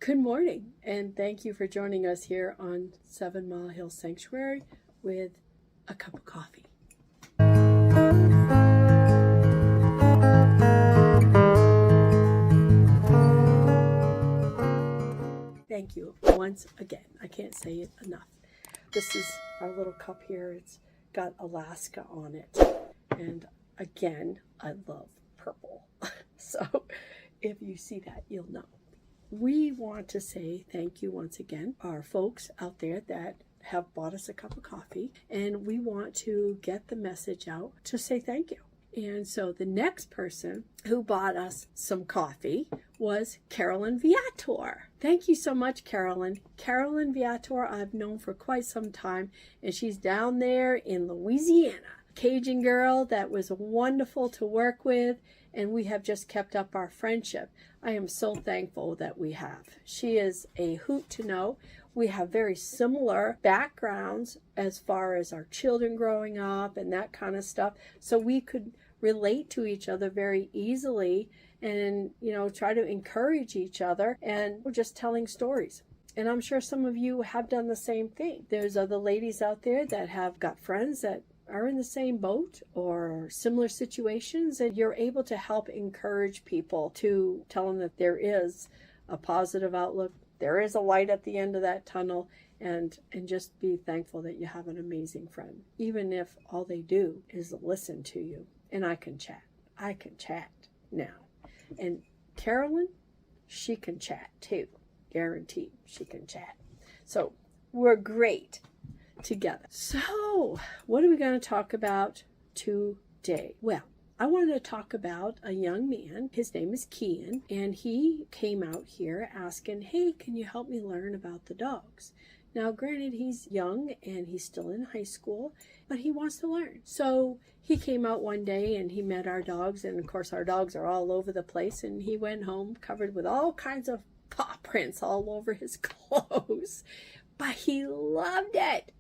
Good morning, and thank you for joining us here on 7 Mile Hill Sanctuary with a cup of coffee. Thank you once again. I can't say it enough. This is our little cup here. It's got Alaska on it. And again, I love purple. So if you see that, you'll know. We want to say thank you once again, our folks out there that have bought us a cup of coffee, and we want to get the message out to say thank you. And so the next person who bought us some coffee was Carolyn Viator. Thank you so much, Carolyn. Carolyn Viator I've known for quite some time, and she's down there in Louisiana. Cajun girl that was wonderful to work with, and we have just kept up our friendship. I am so thankful that we have. She is a hoot to know. We have very similar backgrounds as far as our children growing up and that kind of stuff. So we could relate to each other very easily and, try to encourage each other. And we're just telling stories. And I'm sure some of you have done the same thing. There's other ladies out there that have got friends that are in the same boat or similar situations, and you're able to help encourage people to tell them that there is a positive outlook, there is a light at the end of that tunnel, and just be thankful that you have an amazing friend, even if all they do is listen to you. And I can chat now. And Carolyn, she can chat too, guaranteed she can chat. So we're great together. So, what are we going to talk about today? Well, I wanted to talk about a young man. His name is Kian, and he came out here asking, hey, can you help me learn about the dogs? Now, granted, he's young and he's still in high school, but he wants to learn. So he came out one day and he met our dogs, and of course our dogs are all over the place, and he went home covered with all kinds of paw prints all over his clothes. But he loved it.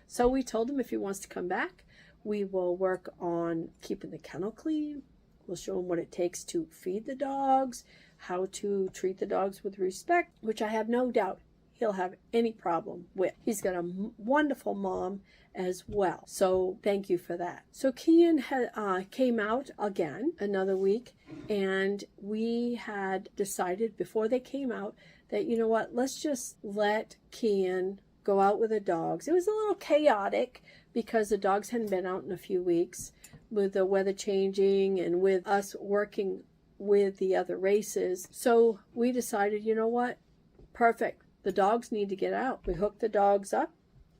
So we told him if he wants to come back, we will work on keeping the kennel clean. We'll show him what it takes to feed the dogs, how to treat the dogs with respect, which I have no doubt he'll have any problem with. He's got a wonderful mom as well. So thank you for that. So Kian came out again another week, and we had decided before they came out that, you know what, let's just let Kian go out with the dogs. It was a little chaotic because the dogs hadn't been out in a few weeks with the weather changing and with us working with the other races. So we decided, you know what, perfect. The dogs need to get out. We hooked the dogs up.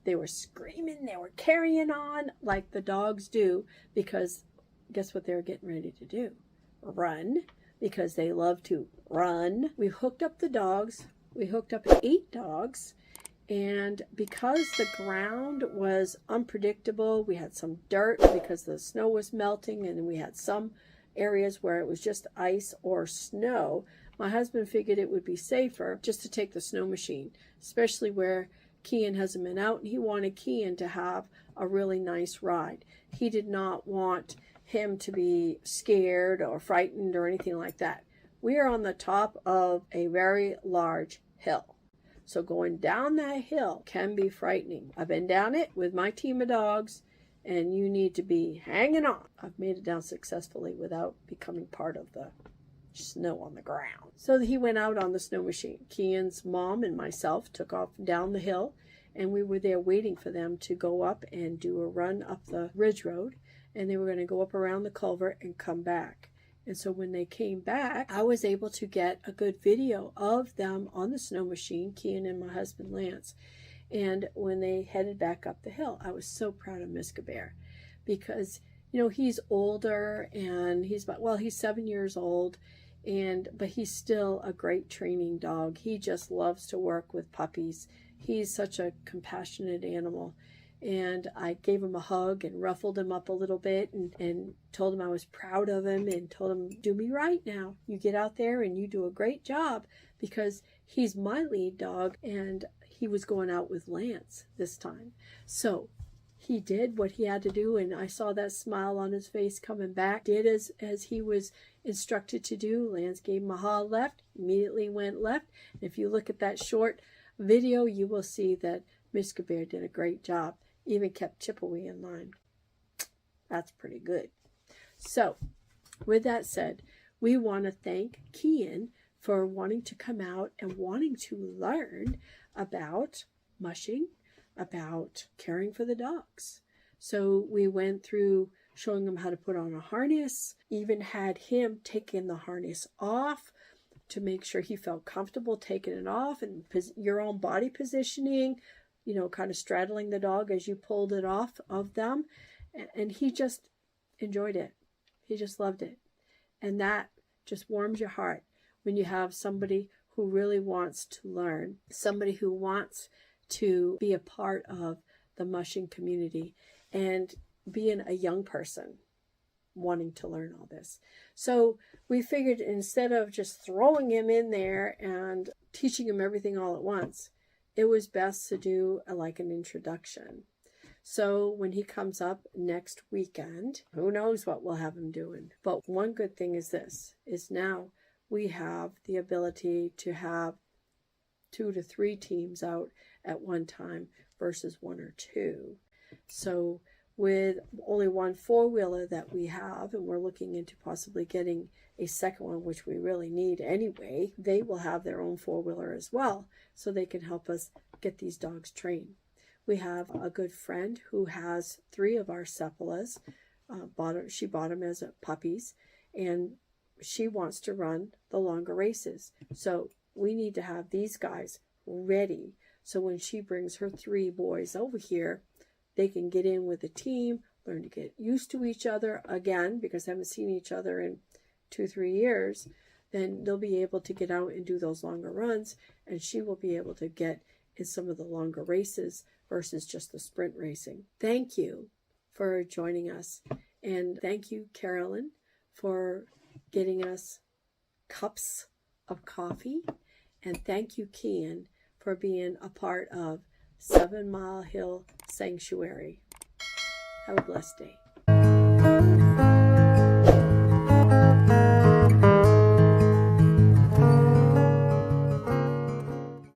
They were screaming. They were carrying on like the dogs do, because guess what they were getting ready to do? Run, because they love to run. We hooked up the dogs. We hooked up 8 dogs. And because the ground was unpredictable, we had some dirt because the snow was melting, and we had some areas where it was just ice or snow. My husband figured it would be safer just to take the snow machine, especially where Kian hasn't been out, and he wanted Kian to have a really nice ride. He did not want him to be scared or frightened or anything like that. We are on the top of a very large hill. So going down that hill can be frightening. I've been down it with my team of dogs, and you need to be hanging on. I've made it down successfully without becoming part of the snow on the ground. So he went out on the snow machine. Kian's mom and myself took off down the hill, and we were there waiting for them to go up and do a run up the ridge road, and they were going to go up around the culvert and come back. And so when they came back, I was able to get a good video of them on the snow machine, Kian and my husband Lance. And when they headed back up the hill, I was so proud of Miska Bear, because he's older, and he's 7 years old, but he's still a great training dog. He just loves to work with puppies. He's such a compassionate animal. And I gave him a hug and ruffled him up a little bit, and told him I was proud of him, and told him, do me right now. You get out there and you do a great job, because he's my lead dog, and he was going out with Lance this time. So he did what he had to do, and I saw that smile on his face coming back. Did as he was instructed to do. Lance gave him a haul left, immediately went left. And if you look at that short video, you will see that Mr. Bear did a great job, even kept Chipaway in line. That's pretty good. So, with that said, we want to thank Kian for wanting to come out and wanting to learn about mushing, about caring for the dogs. So we went through showing him how to put on a harness, even had him taking the harness off to make sure he felt comfortable taking it off, and your own body positioning, you know, kind of straddling the dog as you pulled it off of them. And he just enjoyed it. He just loved it. And that just warms your heart when you have somebody who really wants to learn, somebody who wants to be a part of the mushing community, and being a young person wanting to learn all this. So we figured instead of just throwing him in there and teaching him everything all at once, it was best to do like an introduction. So when he comes up next weekend, who knows what we'll have him doing. But one good thing is this, is now we have the ability to have 2 to 3 teams out at one time versus 1 or 2. So with only one 4-wheeler that we have, and we're looking into possibly getting a second one, which we really need anyway, they will have their own 4-wheeler as well, so they can help us get these dogs trained. We have a good friend who has 3 of our Sepalas. She bought them as puppies, and she wants to run the longer races. So we need to have these guys ready, so when she brings her 3 boys over here, they can get in with the team, learn to get used to each other again, because they haven't seen each other in 2-3 years. Then they'll be able to get out and do those longer runs, and she will be able to get in some of the longer races versus just the sprint racing. Thank you for joining us, and thank you, Carolyn, for getting us cups of coffee, and thank you, Kian, for being a part of 7 Mile Hill Sanctuary. Have a blessed day.